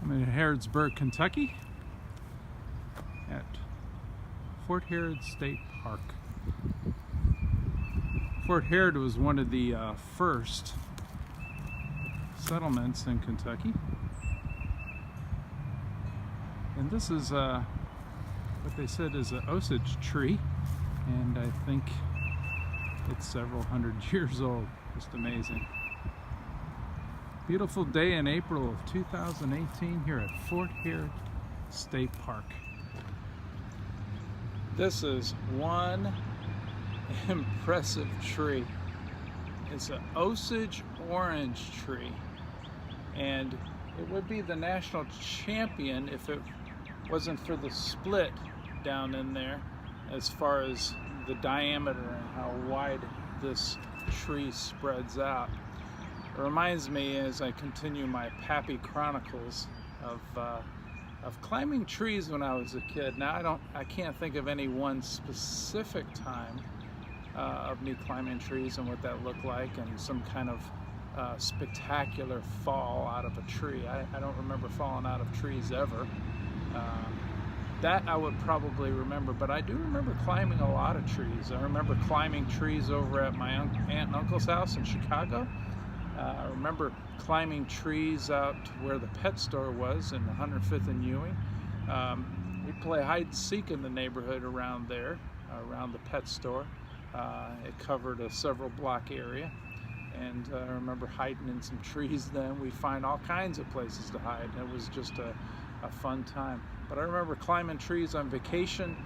I'm in Harrodsburg, Kentucky at Fort Herrod State Park. Fort Herrod was one of the first settlements in Kentucky. And this is what they said is an Osage tree, and I think it's several hundred years old. Just amazing. Beautiful day in April of 2018 here at Fort Herrod State Park. This is one impressive tree. It's an Osage Orange tree, and it would be the national champion if it wasn't for the split down in there as far as the diameter and how wide this tree spreads out. It reminds me, as I continue my Pappy Chronicles, of climbing trees when I was a kid. Now I can't think of any one specific time of me climbing trees and what that looked like, and some kind of spectacular fall out of a tree. I don't remember falling out of trees ever. That I would probably remember, but I do remember climbing a lot of trees. I remember climbing trees over at my aunt and uncle's house in Chicago. I remember climbing trees out where the pet store was in 105th and Ewing. We'd play hide and seek in the neighborhood around there, around the pet store. It covered a several block area, and I remember hiding in some trees then. We'd find all kinds of places to hide. It was just a fun time. But I remember climbing trees on vacation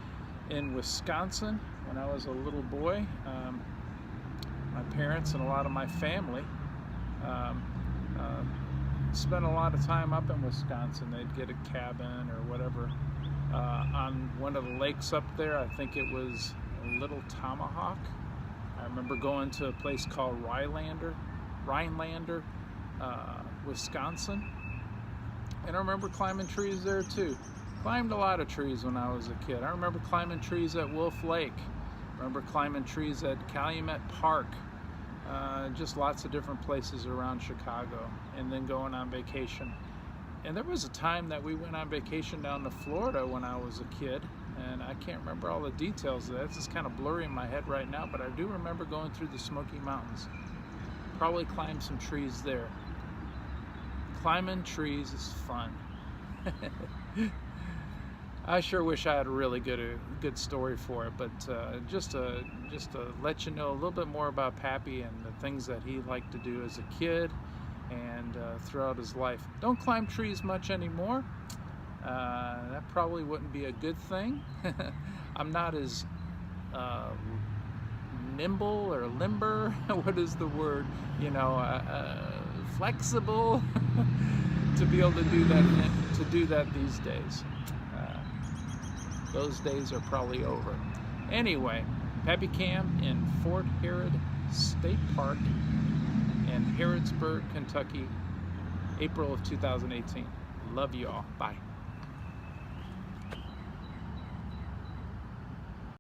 in Wisconsin when I was a little boy. My parents and a lot of my family spent a lot of time up in Wisconsin. They'd get a cabin or whatever on one of the lakes up there. I think it was Little Tomahawk. I remember going to a place called Rhinelander, Wisconsin, and I remember climbing trees there too. Climbed a lot of trees when I was a kid. I remember climbing trees at Wolf Lake. I remember climbing trees at Calumet Park. Just lots of different places around Chicago, and then going on vacation. And there was a time that we went on vacation down to Florida when I was a kid, and I can't remember all the details of that. It's just kind of blurry in my head right now, but I do remember going through the Smoky Mountains. Probably climbed some trees there. Climbing trees is fun. I sure wish I had a really good story for it, but just to let you know a little bit more about Pappy and the things that he liked to do as a kid and throughout his life. Don't climb trees much anymore. That probably wouldn't be a good thing. I'm not as nimble or limber. What is the word? Flexible to be able to do that these days. Those days are probably over. Anyway, Pappy Cam in Fort Herrod State Park in Harrodsburg, Kentucky, April of 2018. Love you all. Bye.